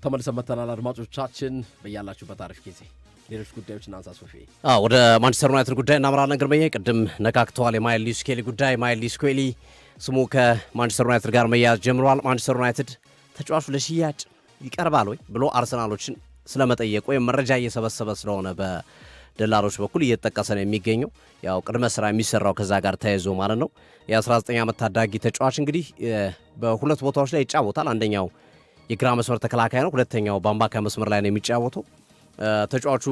ተመልሰን መተናል አድማጮቻችን በእያላችሁበት አሪፍ ጊዜ ሌሎች ጉዳዮችን አንሳ ሶፊ ወደ ማንቸስተር ዩናይትድ ጉዳይ እናምራለን። ግርመዬ ቅድም ነካክተዋል። የማይል ሉዊስ ስኬሊ ጉዳይ ማይል ሉዊስ ስኬሊ ስሙ ከማንቸስተር ዩናይትድ ጋር መያዝ ጀምሯል። ማንቸስተር ዩናይትድ ተጫዋቹ ለሽያጭ ይቀርባል ወይ ብሎ አርሰናሎችን ስለመጠየቅ ወይም መረጃ እየሰበሰበ ስለሆነ በደላሎች በኩል እየተጠቀሰ ነው የሚገኘው። ያው ቅድመ ስራ የሚሰራው ከዛ ጋር ተያይዞ ማለት ነው። የ19 ዓመት ታዳጊ ተጫዋች እንግዲህ በሁለት ቦታዎች ላይ ይጫወታል። አንደኛው የግራ መስመር ተከላካይ ነው። ሁለተኛው በአምባካይ መስመር ላይ ነው የሚጫወተው። ተጫዋቹ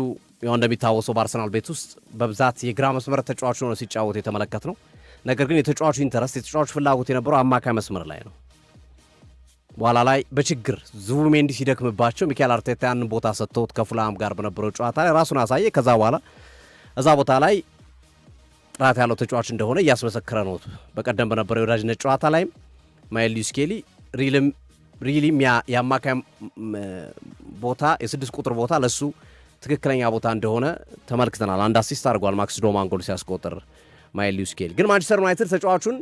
ያው እንደሚታወሰው በአርሰናል ቤት ውስጥ በብዛት የግራ መስመር ተጫዋቹ ነው ሲጫወት የተመለከት ነው። ነገር ግን የተጫዋቹ ኢንተረስት የተጫዋቹ ፍላጎት የነበረው አማካይ መስመር ላይ ነው። በኋላ ላይ በችግር ዙቢሜንዲ ሲደክምባቸው ሚካኤል አርቴታ ያንን ቦታ ሰጥተውት ከፉልሃም ጋር በነበረው ጨዋታ ላይ ራሱን አሳየ። ከዛ በኋላ እዛ ቦታ ላይ ጥራት ያለው ተጫዋች እንደሆነ እያስመሰከረ ነው። በቀደም በነበረው የወዳጅነት ጨዋታ ላይም ማይል ሉዊስ ስኬሊ ሪሊም የአማካይ ቦታ የ6 ቁጥር ቦታ ለሱ ትክክለኛ ቦታ እንደሆነ ተመልክተናል። አንድ አሲስት አድርጓል ማክስ ዶማን ጎል ሲያስቆጥር ማይል ሉዊስ ስኬሊ። ግን ማንቸስተር ዩናይትድ ተጫዋቹን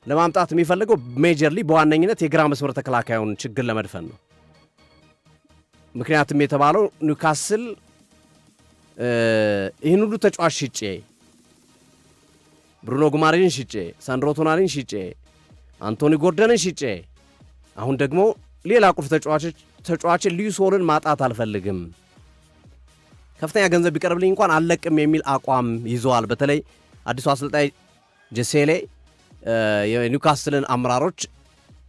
ለማምጣት የሚፈልገው ሜጀርሊ በዋነኝነት የግራ መስመር ተከላካዩን ችግር ለመድፈን ነው። ምክንያቱም የተባለው ኒውካስል ይህን ሁሉ ተጫዋች ሽጬ ብሩኖ ጉማሬን ሽጬ ሳንድሮ ቶናሊን ሽጬ አንቶኒ ጎርደንን ሽጬ አሁን ደግሞ ሌላ ቁልፍ ተጫዋችን ሉዊስ ሆልን ማጣት አልፈልግም፣ ከፍተኛ ገንዘብ ቢቀርብልኝ እንኳን አልለቅም የሚል አቋም ይዘዋል። በተለይ አዲሱ አሰልጣኝ ጀሴሌ የኒውካስልን አመራሮች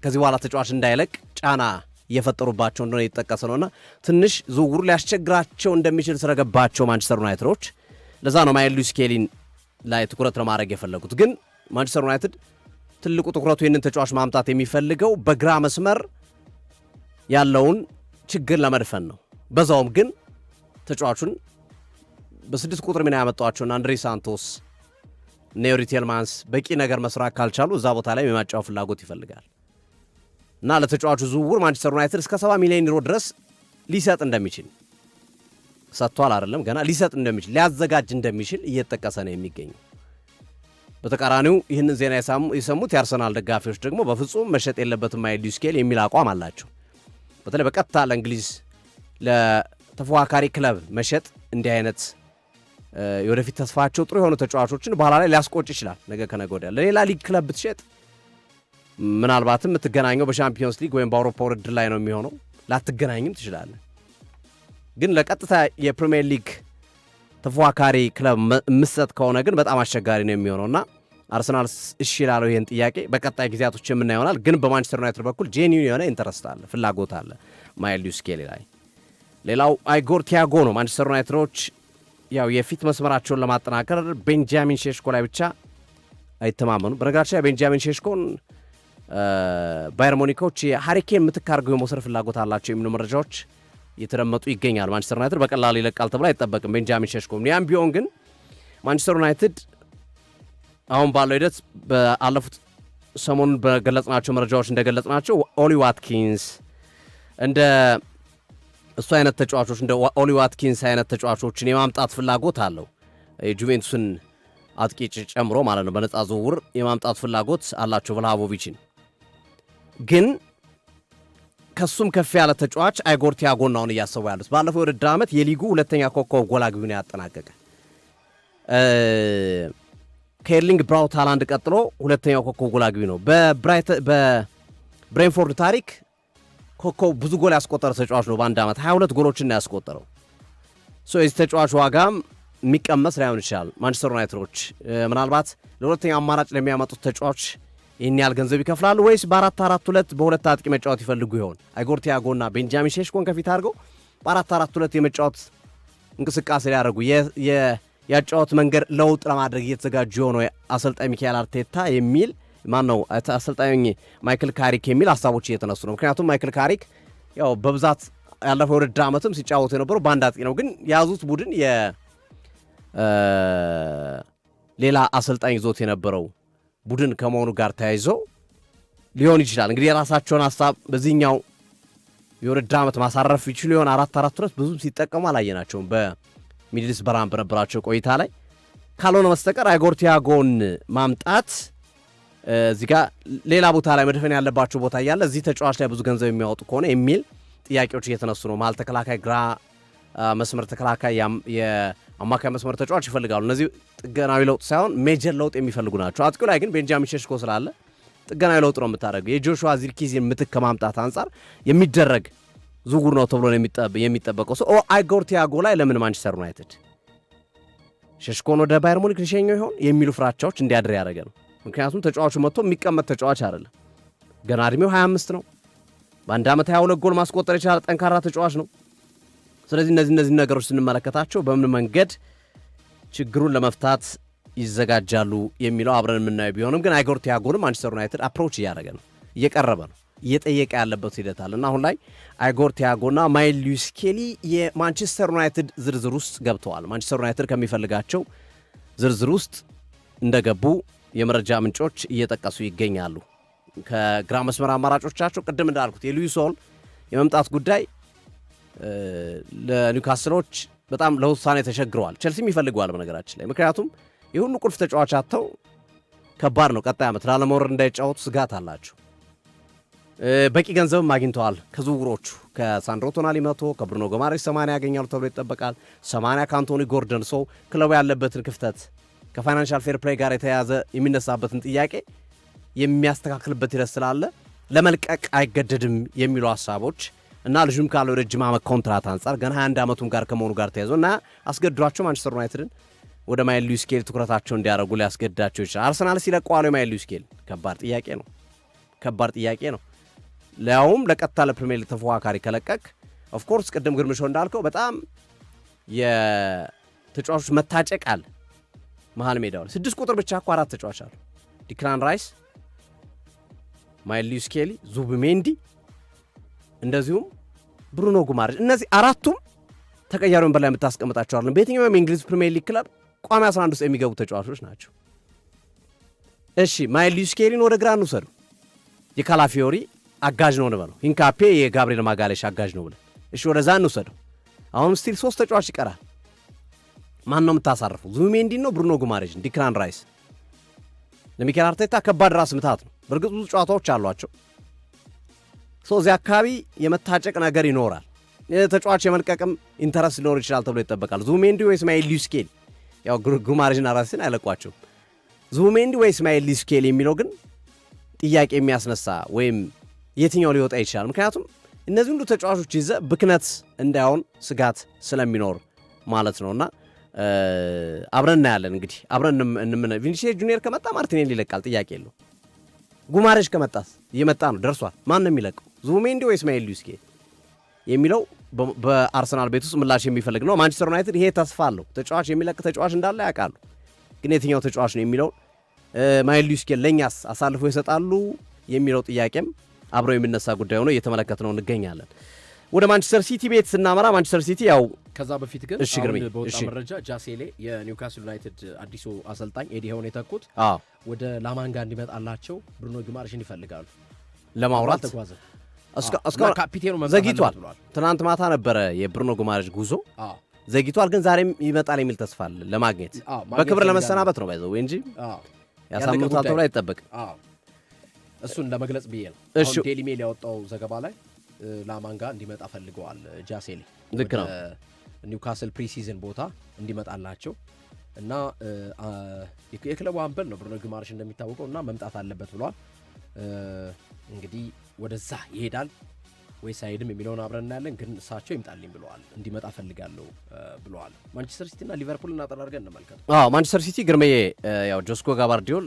ከዚህ በኋላ ተጫዋች እንዳይለቅ ጫና እየፈጠሩባቸው እንደሆነ የተጠቀሰ ነውና ትንሽ ዝውውሩ ሊያስቸግራቸው እንደሚችል ስለገባቸው ማንቸስተር ዩናይትዶች ለዛ ነው ማይል ሉዊስ ስኬሊን ላይ ትኩረት ለማድረግ የፈለጉት። ግን ማንቸስተር ዩናይትድ ትልቁ ትኩረቱ ይህንን ተጫዋች ማምጣት የሚፈልገው በግራ መስመር ያለውን ችግር ለመድፈን ነው። በዛውም ግን ተጫዋቹን በ6 ቁጥር ሚና ያመጣቸውና አንድሬ ሳንቶስ ኔሪ ቴልማንስ በቂ ነገር መስራት ካልቻሉ እዛ ቦታ ላይ የማጫወት ፍላጎት ይፈልጋል እና ለተጫዋቹ ዝውውር ማንቸስተር ዩናይትድ እስከ 70 ሚሊዮን ዩሮ ድረስ ሊሰጥ እንደሚችል ሰጥቷል አይደለም ገና ሊሰጥ እንደሚችል ሊያዘጋጅ እንደሚችል እየተጠቀሰ ነው የሚገኘው። በተቃራኒው ይህንን ዜና የሰሙት የአርሰናል ደጋፊዎች ደግሞ በፍጹም መሸጥ የለበትም ማይል ሉዊስ ስኬሊ የሚል አቋም አላቸው። በተለይ በቀጥታ ለእንግሊዝ ለተፎካካሪ ክለብ መሸጥ እንዲህ አይነት የወደፊት ተስፋቸው ጥሩ የሆኑ ተጫዋቾችን በኋላ ላይ ሊያስቆጭ ይችላል። ነገ ከነገ ወዲያ ለሌላ ሊግ ክለብ ብትሸጥ ምናልባትም የምትገናኘው በሻምፒዮንስ ሊግ ወይም በአውሮፓ ውድድር ላይ ነው የሚሆነው። ላትገናኝም ትችላለህ። ግን ለቀጥታ የፕሪሚየር ሊግ ተፎካካሪ ክለብ ምሰጥ ከሆነ ግን በጣም አስቸጋሪ ነው የሚሆነውና አርሰናል እሺ ላለው ይሄን ጥያቄ በቀጣይ ጊዜያቶች የምናየው ይሆናል። ግን በማንቸስተር ዩናይትድ በኩል ጄኒዩን የሆነ ኢንተረስት አለ፣ ፍላጎት አለ ማይል ሉዊስ ስኬሊ ላይ። ሌላው አይጎር ቲያጎ ነው። ማንቸስተር ዩናይትዶች ያው የፊት መስመራቸውን ለማጠናከር ቤንጃሚን ሼሽኮ ላይ ብቻ አይተማመኑ። በነገራችን ላይ ቤንጃሚን ሼሽኮን ባየር ሙኒኮች የሃሪኬን ምትክ አድርገው የመውሰድ ፍላጎት አላቸው የሚሉ መረጃዎች እየተደመጡ ይገኛል። ማንቸስተር ዩናይትድ በቀላሉ ይለቃል ተብሎ አይጠበቅም ቤንጃሚን ሼሽኮ። ያም ቢሆን ግን ማንቸስተር ዩናይትድ አሁን ባለው ሂደት በአለፉት ሰሞኑን በገለጽናቸው መረጃዎች እንደገለጽናቸው ኦሊ ዋትኪንስ እንደ እሱ አይነት ተጫዋቾች እንደ ኦሊ ዋትኪንስ አይነት ተጫዋቾችን የማምጣት ፍላጎት አለው። የጁቬንቱስን አጥቂ ጨምሮ ማለት ነው። በነፃ ዝውውር የማምጣት ፍላጎት አላቸው ቭላሆቪችን። ግን ከሱም ከፍ ያለ ተጫዋች አይጎር ቲያጎን አሁን እያሰቡ ያሉት። ባለፈው የውድድር ዓመት የሊጉ ሁለተኛ ኮከብ ጎል አግቢውን ያጠናቀቀ ከኤርሊንግ ብራውት ሃላንድ ቀጥሎ ሁለተኛው ኮከብ ጎል አግቢ ነው። በብሬንፎርድ ታሪክ ኮከብ ብዙ ጎል ያስቆጠረ ተጫዋች ነው። በአንድ ዓመት 22 ጎሎችን ያስቆጠረው። የዚህ ተጫዋች ዋጋም የሚቀመስ ላይሆን ይችላል። ማንቸስተር ዩናይትዶች ምናልባት ለሁለተኛ አማራጭ ለሚያመጡት ተጫዋች ይህን ያህል ገንዘብ ይከፍላሉ ወይስ በ4-4-2 በሁለት አጥቂ መጫወት ይፈልጉ ይሆን? አይጎር ቲያጎና ቤንጃሚን ሼሽኮን ከፊት አድርገው በ4-4-2 የመጫወት እንቅስቃሴ ሊያደርጉ ያጫወት መንገድ ለውጥ ለማድረግ እየተዘጋጁ የሆነው አሰልጣኝ ሚካኤል አርቴታ የሚል ማነው አሰልጣኝ ማይክል ካሪክ የሚል ሀሳቦች እየተነሱ ነው። ምክንያቱም ማይክል ካሪክ ያው በብዛት ያለፈው ውድድር ዓመትም ሲጫወቱ የነበረው በአንድ አጥቂ ነው። ግን የያዙት ቡድን ሌላ አሰልጣኝ ይዞት የነበረው ቡድን ከመሆኑ ጋር ተያይዞ ሊሆን ይችላል። እንግዲህ የራሳቸውን ሀሳብ በዚህኛው የውድድር ዓመት ማሳረፍ ይችሉ ይሆን? 4-4-2 ብዙም ሲጠቀሙ አላየናቸውም በሚድልስ በራም በነበራቸው ቆይታ ላይ። ካልሆነ በስተቀር አይጎር ቲያጎን ማምጣት እዚህ ጋር ሌላ ቦታ ላይ መድፈን ያለባቸው ቦታ እያለ እዚህ ተጫዋች ላይ ብዙ ገንዘብ የሚያወጡ ከሆነ የሚል ጥያቄዎች እየተነሱ ነው። መሀል ተከላካይ፣ ግራ መስመር ተከላካይ፣ የአማካይ መስመር ተጫዋች ይፈልጋሉ። እነዚህ ጥገናዊ ለውጥ ሳይሆን ሜጀር ለውጥ የሚፈልጉ ናቸው። አጥቂው ላይ ግን ቤንጃሚን ሼሽኮ ስላለ ጥገናዊ ለውጥ ነው የምታደርገው። የጆሹዋ ዚርክዚን ምትክ ከማምጣት አንጻር የሚደረግ ዝውውር ነው ተብሎ የሚጠበቀው ሰው አይጎር ቲያጎ ላይ ለምን ማንቸስተር ዩናይትድ ሼሽኮን ወደ ባየር ሙኒክ ሊሸኘው ይሆን የሚሉ ፍራቻዎች እንዲያድር ያደረገ ነው። ምክንያቱም ተጫዋቹ መጥቶ የሚቀመጥ ተጫዋች አይደለም። ገና እድሜው 25 ነው። በአንድ ዓመት 22 ጎል ማስቆጠር የቻለ ጠንካራ ተጫዋች ነው። ስለዚህ እነዚህ ነገሮች ስንመለከታቸው በምን መንገድ ችግሩን ለመፍታት ይዘጋጃሉ የሚለው አብረን የምናየው ቢሆንም ግን አይጎር ቲያጎንም ማንቸስተር ዩናይትድ አፕሮች እያደረገ ነው፣ እየቀረበ ነው፣ እየጠየቀ ያለበት ሂደት አለ እና አሁን ላይ አይጎር ቲያጎና ማይል ሉዊስ ስኬሊ የማንቸስተር ዩናይትድ ዝርዝር ውስጥ ገብተዋል። ማንቸስተር ዩናይትድ ከሚፈልጋቸው ዝርዝር ውስጥ እንደገቡ የመረጃ ምንጮች እየጠቀሱ ይገኛሉ። ከግራ መስመር አማራጮቻቸው ቅድም እንዳልኩት የሉዊስ ሆል የመምጣት ጉዳይ ለኒውካስሎች በጣም ለውሳኔ ተቸግረዋል። ቸልሲም ይፈልገዋል በነገራችን ላይ ምክንያቱም የሁሉ ቁልፍ ተጫዋች አጥተው ከባድ ነው። ቀጣይ ዓመት ላለመውረድ እንዳይጫወቱ ስጋት አላቸው። በቂ ገንዘብም አግኝተዋል ከዝውውሮቹ ከሳንድሮ ቶናሊ 100 ከብሩኖ ጎማሬስ 80 ያገኛሉ ተብሎ ይጠበቃል። 80 ከአንቶኒ ጎርደን ሰው ክለቡ ያለበትን ክፍተት ከፋይናንሻል ፌር ፕሌይ ጋር የተያያዘ የሚነሳበትን ጥያቄ የሚያስተካክልበት ሂደት ስላለ ለመልቀቅ አይገደድም የሚሉ ሀሳቦች እና ልጁም ካለው ረጅም ዓመት ኮንትራት አንጻር ገና 21 ዓመቱም ጋር ከመሆኑ ጋር ተያይዞ እና አስገድዷቸው ማንቸስተር ዩናይትድን ወደ ማይል ሉዊስ ስኬሊ ትኩረታቸው እንዲያደርጉ ሊያስገድዳቸው ይችላል። አርሰናል ሲለቀዋል ማይል ሉዊስ ስኬሊ ከባድ ጥያቄ ነው። ሊያውም ለቀጥታ ለፕሪሚየር ሊግ ተፎካካሪ ከለቀቅ ኦፍኮርስ ቅድም ግርምሾ እንዳልከው በጣም የተጫዋቾች መታጨቅ አለ መሀል ሜዳው ላይ 6 ቁጥር ብቻ እኮ 4 ተጫዋች አሉ። ዲክላን ራይስ፣ ማይል ሉዊስ ስኬሊ፣ ዙቢሜንዲ እንደዚሁም ብሩኖ ጉማሬሽ እነዚህ አራቱም ተቀያሪ ወንበር ላይ የምታስቀምጣቸው አይደለም። በየትኛውም የእንግሊዝ ፕሪሚየር ሊግ ክለብ ቋሚ 11 ውስጥ የሚገቡ ተጫዋቾች ናቸው። እሺ ማይል ሉዊስ ስኬሊን ወደ ግራ እንውሰዱ። የካላፊዮሪ አጋዥ ነው እንበለው፣ ሂንካፔ የጋብሪኤል ማጋሌሽ አጋዥ ነው ብለን እሺ ወደዛ እንውሰደው። አሁንም ስቲል 3 ተጫዋች ይቀራል። ማን ነው የምታሳርፈው? ዙቢሜንዲ ነው ብሩኖ ጉማሬሽ፣ ዲክላን ራይስ? ለሚኬል አርቴታ ከባድ ራስ ምታት ነው። በእርግጥ ብዙ ጨዋታዎች አሏቸው። እዚህ አካባቢ የመታጨቅ ነገር ይኖራል። ተጫዋች የመልቀቅም ኢንተረስት ሊኖር ይችላል ተብሎ ይጠበቃል። ዙቢሜንዲ ወይስ ማይል ሉዊስ ስኬሊ? ያው ጉማሬሽና ራስን አይለቋቸውም። ዙቢሜንዲ ወይስ ማይል ሉዊስ ስኬሊ የሚለው ግን ጥያቄ የሚያስነሳ ወይም የትኛው ሊወጣ ይችላል? ምክንያቱም እነዚህ ሁሉ ተጫዋቾች ይዘ ብክነት እንዳይሆን ስጋት ስለሚኖር ማለት ነውና አብረን እናያለን። እንግዲህ አብረን ቪኒሲየስ ጁኒየር ከመጣ ማርቲኔሊ ይለቃል፣ ጥያቄ የለው። ጉማሬሽ ከመጣስ እየመጣ ነው፣ ደርሷል። ማን ነው የሚለቀው? ዙቢሜንዲ ወይስ ማይል ሉዊስ ስኬሊ የሚለው በአርሰናል ቤት ውስጥ ምላሽ የሚፈልግ ነው። ማንቸስተር ዩናይትድ ይሄ ተስፋ አለው። ተጫዋች የሚለቅ ተጫዋች እንዳለ ያውቃሉ። ግን የትኛው ተጫዋች ነው የሚለው ማይል ሉዊስ ስኬሊ ለእኛስ አሳልፎ ይሰጣሉ የሚለው ጥያቄም አብረው የሚነሳ ጉዳይ ሆኖ እየተመለከትነው እንገኛለን። ወደ ማንቸስተር ሲቲ ቤት ስናመራ ማንቸስተር ሲቲ ያው ከዛ በፊት ግን በወጣ መረጃ ጃሴሌ የኒውካስል ዩናይትድ አዲሱ አሰልጣኝ ኤዲ ሃውን የተኩት ወደ ላማንጋ እንዲመጣላቸው ብሩኖ ጉማሬሽን ይፈልጋሉ ለማውራት ተጓዘ። እስካሁን ካፒቴኑ ዘግይቷል። ትናንት ማታ ነበረ የብሩኖ ጉማሬሽ ጉዞ ዘግይቷል፣ ግን ዛሬም ይመጣል የሚል ተስፋ አለ ለማግኘት በክብር ለመሰናበት ነው ባይዘው እንጂ ያሳምኑታል ተብሎ አይጠበቅም። እሱን ለመግለጽ ብዬ ነው። አሁን ዴሊ ሜል ያወጣው ዘገባ ላይ ላማንጋ እንዲመጣ ፈልገዋል ጃሴሌ። ልክ ነው። ኒውካስል ፕሪሲዝን ቦታ እንዲመጣላቸው እና የክለቡ አምበል ነው ብሩኖ ጉማሬሽ እንደሚታወቀው እና መምጣት አለበት ብለዋል። እንግዲህ ወደዛ ይሄዳል ወይስ አይሄድም የሚለውን አብረን እናያለን። ግን እሳቸው ይምጣልኝ ብለዋል፣ እንዲመጣ ፈልጋለሁ ብለዋል። ማንቸስተር ሲቲ እና ሊቨርፑል እናጠራርገን እንመልከት። ማንቸስተር ሲቲ ግርመዬ ያው ጆስኮ ጋባርዲዮል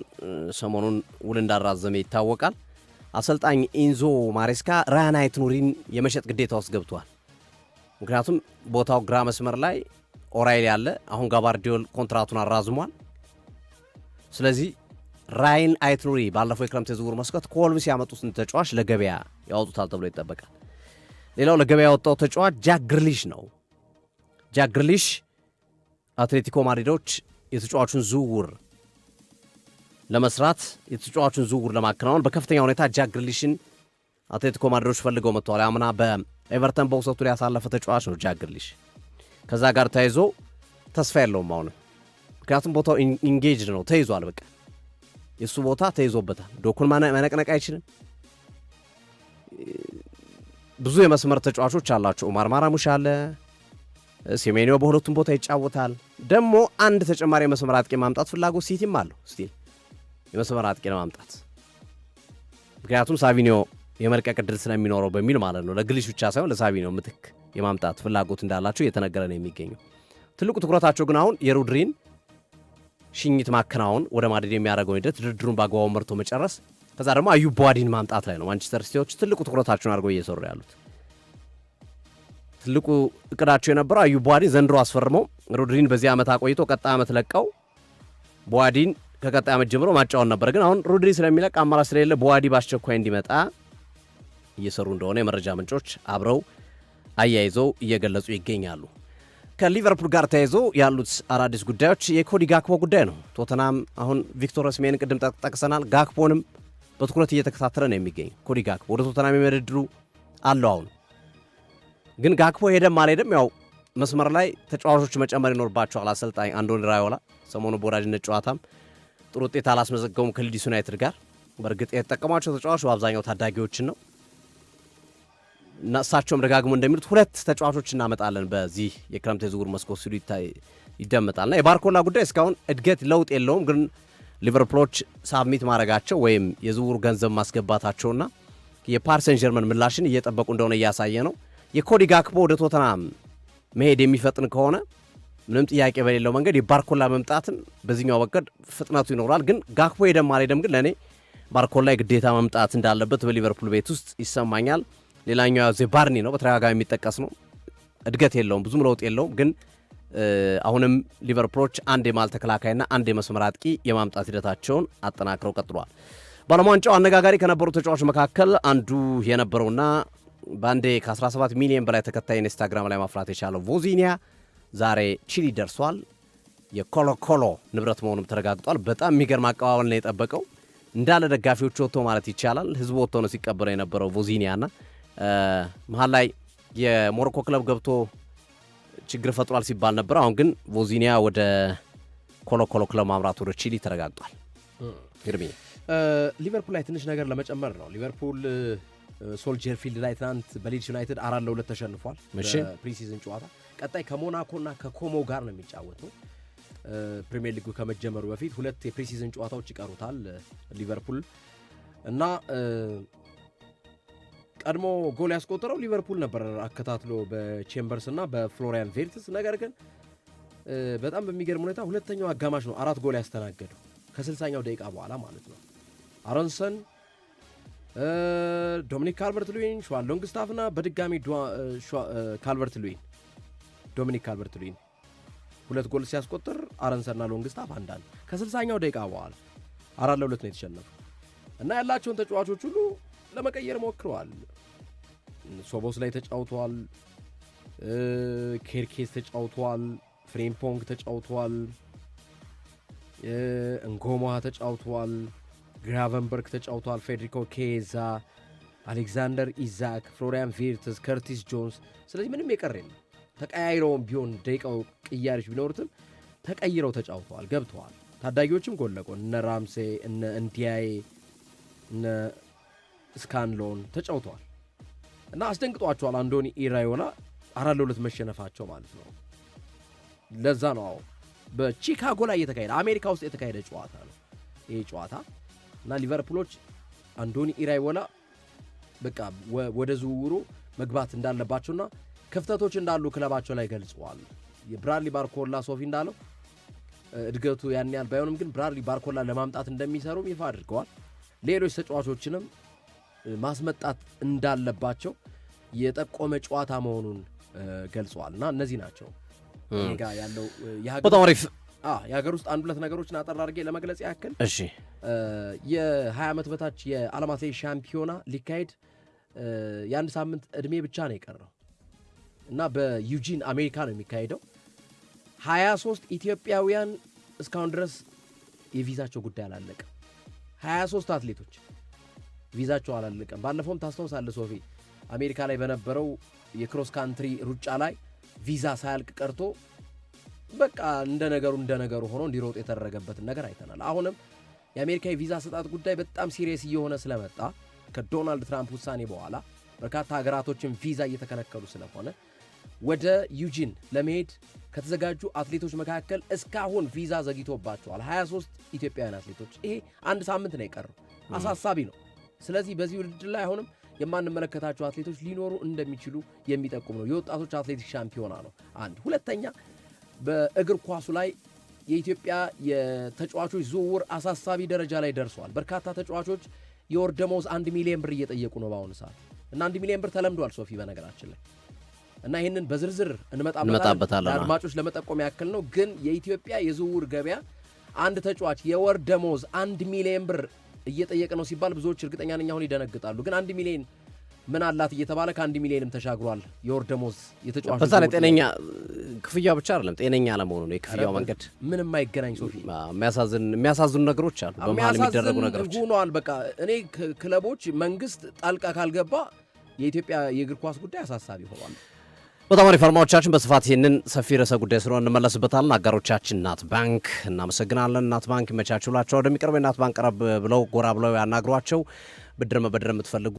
ሰሞኑን ውል እንዳራዘመ ይታወቃል። አሰልጣኝ ኢንዞ ማሬስካ ራያን አይት ኑሪን የመሸጥ ግዴታ ውስጥ ገብቷል። ምክንያቱም ቦታው ግራ መስመር ላይ ኦራይል ያለ አሁን ጋባርዲዮል ኮንትራቱን አራዝሟል። ስለዚህ ራያን አይት ኑሪ ባለፈው የክረምት የዝውውር መስኮት ኮልምስ ያመጡትን ተጫዋች ለገበያ ያወጡታል ተብሎ ይጠበቃል። ሌላው ለገበያ ያወጣው ተጫዋች ጃክ ግሪሊሽ ነው። ጃክ ግሪሊሽ አትሌቲኮ ማድሪዶች የተጫዋቹን ዝውውር ለመስራት የተጫዋቹን ዝውውር ለማከናወን በከፍተኛ ሁኔታ ጃክ ግሪሊሽን አትሌቲኮ ማድሪዶች ፈልገው መጥተዋል። አምና በኤቨርተን በውሰቱ ላይ ያሳለፈ ተጫዋች ነው ጃክ ግሪሊሽ። ከዛ ጋር ተያይዞ ተስፋ የለውም አሁንም፣ ምክንያቱም ቦታው ኢንጌጅድ ነው፣ ተይዟል። በቃ የእሱ ቦታ ተይዞበታል። ዶኩን መነቅነቅ አይችልም። ብዙ የመስመር ተጫዋቾች አላቸው። ኡማር ማራሙሽ አለ፣ ሴሜኒዮ በሁለቱም ቦታ ይጫወታል። ደግሞ አንድ ተጨማሪ የመስመር አጥቂ ማምጣት ፍላጎት ሲቲም አለው ስቲል የመስመር አጥቂ ለማምጣት ምክንያቱም ሳቪኒዮ የመልቀቅ ዕድል ስለሚኖረው በሚል ማለት ነው። ለግሊሽ ብቻ ሳይሆን ለሳቪኒዮ ምትክ የማምጣት ፍላጎት እንዳላቸው እየተነገረ ነው የሚገኘው። ትልቁ ትኩረታቸው ግን አሁን የሮድሪን ሽኝት ማከናወን ወደ ማድሪድ የሚያደርገውን ሂደት ድርድሩን በአግባቡ መርቶ መጨረስ፣ ከዛ ደግሞ አዩብ ቡዋዲን ማምጣት ላይ ነው ማንቸስተር ሲቲዎች ትልቁ ትኩረታቸውን አድርገው እየሰሩ ያሉት። ትልቁ እቅዳቸው የነበረው አዩብ ቡዋዲን ዘንድሮ አስፈርመው ሮድሪን በዚህ ዓመት አቆይቶ ቀጣይ ዓመት ለቀው ቡዋዲን ከቀጣይ ዓመት ጀምሮ ማጫወን ነበር። ግን አሁን ሮድሪ ስለሚለቅ አማራጭ ስለሌለ ቡዋዲ በአስቸኳይ እንዲመጣ እየሰሩ እንደሆነ የመረጃ ምንጮች አብረው አያይዘው እየገለጹ ይገኛሉ። ከሊቨርፑል ጋር ተያይዞ ያሉት አዳዲስ ጉዳዮች የኮዲ ጋክፖ ጉዳይ ነው። ቶተናም አሁን ቪክቶር ኦሲሜንን ቅድም ጠቅሰናል። ጋክፖንም በትኩረት እየተከታተለ ነው የሚገኘው። ኮዲ ጋክፖ ወደ ቶተናም የመድድሩ አለው። አሁን ግን ጋክፖ ሄደም አልሄደም ያው መስመር ላይ ተጫዋቾች መጨመር ይኖርባቸዋል። አሰልጣኝ አንዶኒ ራዮላ ሰሞኑ በወዳጅነት ጨዋታም ጥሩ ውጤት አላስመዘገቡም ከሊድስ ዩናይትድ ጋር። በእርግጥ የተጠቀሟቸው ተጫዋቾች በአብዛኛው ታዳጊዎችን ነው እና እሳቸውም ደጋግሞ እንደሚሉት 2 ተጫዋቾች እናመጣለን በዚህ የክረምት የዝውውር መስኮት ሲሉ ይደመጣልና የባርኮላ ጉዳይ እስካሁን እድገት ለውጥ የለውም። ግን ሊቨርፑሎች ሳብሚት ማድረጋቸው ወይም የዝውውር ገንዘብ ማስገባታቸውና የፓሪስ ሰን ዠርመን ምላሽን እየጠበቁ እንደሆነ እያሳየ ነው። የኮዲ ጋክፖ ወደ ቶተናም መሄድ የሚፈጥን ከሆነ ምንም ጥያቄ በሌለው መንገድ የባርኮላ መምጣትም በዚህኛው በቀድ ፍጥነቱ ይኖራል። ግን ጋክፖ ሄደም አልሄደም ግን ለእኔ ባርኮላ የግዴታ መምጣት እንዳለበት በሊቨርፑል ቤት ውስጥ ይሰማኛል። ሌላኛው ዜባርኒ ነው፣ በተደጋጋሚ የሚጠቀስ ነው። እድገት የለውም፣ ብዙም ለውጥ የለውም። ግን አሁንም ሊቨርፑሎች አንድ የማል ተከላካይና አንድ የመስመር አጥቂ የማምጣት ሂደታቸውን አጠናክረው ቀጥሏል። በዓለም ዋንጫው አነጋጋሪ ከነበሩ ተጫዋቾች መካከል አንዱ የነበረውና በአንዴ ከ17 ሚሊዮን በላይ ተከታይ ኢንስታግራም ላይ ማፍራት የቻለው ቮዚኒያ ዛሬ ቺሊ ደርሷል። የኮሎኮሎ ንብረት መሆኑም ተረጋግጧል። በጣም የሚገርም አቀባበል ነው የጠበቀው እንዳለ ደጋፊዎች ወጥቶ ማለት ይቻላል ህዝቡ ወጥቶ ነው ሲቀበለው የነበረው ቮዚኒያና መሀል ላይ የሞሮኮ ክለብ ገብቶ ችግር ፈጥሯል ሲባል ነበር። አሁን ግን ቮዚኒያ ወደ ኮሎኮሎ ክለብ ማምራት ወደ ቺሊ ተረጋግጧል። ግርሚ ሊቨርፑል ላይ ትንሽ ነገር ለመጨመር ነው። ሊቨርፑል ሶልጀር ፊልድ ላይ ትናንት በሊድስ ዩናይትድ 4-2 ተሸንፏል በፕሪሲዝን ጨዋታ። ቀጣይ ከሞናኮና ከኮሞ ጋር ነው የሚጫወተው። ፕሪሚየር ሊጉ ከመጀመሩ በፊት 2 የፕሪሲዝን ጨዋታዎች ይቀሩታል ሊቨርፑል እና ቀድሞ ጎል ያስቆጠረው ሊቨርፑል ነበር አከታትሎ በቼምበርስ እና በፍሎሪያን ቬርትስ። ነገር ግን በጣም በሚገርም ሁኔታ ሁለተኛው አጋማሽ ነው 4 ጎል ያስተናገደው ከ60ኛው ደቂቃ በኋላ ማለት ነው። አሮንሰን፣ ዶሚኒክ ካልቨርት ሉዊን፣ ሹዋን ሎንግስታፍ እና በድጋሚ ካልቨርት ሉዊን ዶሚኒክ ካልቨርት ሉዊን 2 ጎል ሲያስቆጥር አሮንሰንና ሎንግስታፍ አንዳንድ ከ60ኛው ደቂቃ በኋላ 4-2 ነው የተሸነፉ እና ያላቸውን ተጫዋቾች ሁሉ ለመቀየር ሞክረዋል። ሶቦስ ላይ ተጫውተዋል፣ ኬርኬስ ተጫውተዋል፣ ፍሬምፖንግ ተጫውተዋል፣ እንጎማ ተጫውተዋል፣ ግራቨንበርግ ተጫውተዋል፣ ፌዴሪኮ ኬዛ፣ አሌክዛንደር ኢዛክ፣ ፍሎሪያን ቪርትስ፣ ከርቲስ ጆንስ። ስለዚህ ምንም የቀረ የለም። ተቀያይረውም ቢሆን ደቂቃው ቅያሪዎች ቢኖሩትም ተቀይረው ተጫውተዋል፣ ገብተዋል። ታዳጊዎችም ጎን ለጎን እነ ራምሴ፣ እነ እንዲያዬ፣ እነ ስካንሎን ተጫውተዋል እና አስደንግጧቸዋል። አንዶኒ ኢራዮላ 4-2 መሸነፋቸው ማለት ነው። ለዛ ነው በቺካጎ ላይ የተካሄደ አሜሪካ ውስጥ የተካሄደ ጨዋታ ነው ይሄ ጨዋታ እና ሊቨርፑሎች አንዶኒ ኢራዮላ በቃ ወደ ዝውውሩ መግባት እንዳለባቸውና ክፍተቶች እንዳሉ ክለባቸው ላይ ገልጸዋል። የብራድሊ ባርኮላ ሶፊ እንዳለው እድገቱ ያን ያህል ባይሆንም ግን ብራድሊ ባርኮላ ለማምጣት እንደሚሰሩም ይፋ አድርገዋል። ሌሎች ተጫዋቾችንም ማስመጣት እንዳለባቸው የጠቆመ ጨዋታ መሆኑን ገልጸዋልና እነዚህ ናቸው እኔጋ ያለው በጣም አሪፍ የሀገር ውስጥ 1-2 ነገሮችን አጠር አድርጌ ለመግለጽ ያክል እሺ የ20 ዓመት በታች የዓለም አትሌቲክስ ሻምፒዮና ሊካሄድ የአንድ ሳምንት እድሜ ብቻ ነው የቀረው እና በዩጂን አሜሪካ ነው የሚካሄደው። 23 ኢትዮጵያውያን እስካሁን ድረስ የቪዛቸው ጉዳይ አላለቀም። 23 አትሌቶች ቪዛቸው አላለቀም። ባለፈውም ታስታውሳለህ ሶፊ አሜሪካ ላይ በነበረው የክሮስ ካንትሪ ሩጫ ላይ ቪዛ ሳያልቅ ቀርቶ በቃ እንደ ነገሩ ሆኖ እንዲሮጥ የተደረገበትን ነገር አይተናል። አሁንም የአሜሪካ የቪዛ ስጣት ጉዳይ በጣም ሲሪየስ እየሆነ ስለመጣ ከዶናልድ ትራምፕ ውሳኔ በኋላ በርካታ ሀገራቶችን ቪዛ እየተከለከሉ ስለሆነ ወደ ዩጂን ለመሄድ ከተዘጋጁ አትሌቶች መካከል እስካሁን ቪዛ ዘግይቶባቸዋል 23 ኢትዮጵያውያን አትሌቶች። ይሄ አንድ ሳምንት ነው የቀረው፣ አሳሳቢ ነው። ስለዚህ በዚህ ውድድር ላይ አሁንም የማንመለከታቸው አትሌቶች ሊኖሩ እንደሚችሉ የሚጠቁም ነው። የወጣቶች አትሌቲክስ ሻምፒዮና ነው አንድ። ሁለተኛ በእግር ኳሱ ላይ የኢትዮጵያ የተጫዋቾች ዝውውር አሳሳቢ ደረጃ ላይ ደርሷል። በርካታ ተጫዋቾች የወር ደመወዝ 1 ሚሊዮን ብር እየጠየቁ ነው በአሁኑ ሰዓት እና 1 ሚሊዮን ብር ተለምዷል ሶፊ በነገራችን ላይ እና ይህንን በዝርዝር እንመጣበታለን። አድማጮች ለመጠቆም ያክል ነው። ግን የኢትዮጵያ የዝውውር ገበያ አንድ ተጫዋች የወር ደመወዝ 1 ሚሊዮን ብር እየጠየቀ ነው ሲባል ብዙዎች እርግጠኛ ነኝ አሁን ይደነግጣሉ። ግን 1 ሚሊዮን ምን አላት እየተባለ ከ1 ሚሊዮንም ተሻግሯል የወር ደመወዝ የተጫዋች። በዛ ላይ ጤነኛ ክፍያው ብቻ አይደለም ጤነኛ ለመሆኑ ነው የክፍያው መንገድ ምንም አይገናኝ ሶፊ። የሚያሳዝኑ ነገሮች አሉ በመሃል የሚደረጉ ነገሮች ሆነዋል። በቃ እኔ ክለቦች መንግስት ጣልቃ ካልገባ የኢትዮጵያ የእግር ኳስ ጉዳይ አሳሳቢ ሆኗል። በጣም አሪፍ አድማጮቻችን፣ በስፋት ይህንን ሰፊ ርዕሰ ጉዳይ ስለሆነ እንመለስበታለን። አጋሮቻችን እናት ባንክ እናመሰግናለን። እናት ባንክ ይመቻችሁላቸው። ወደሚቀርበው እናት ባንክ ቀረብ ብለው ጎራ ብለው ያናግሯቸው። ብድር መበደር የምትፈልጉ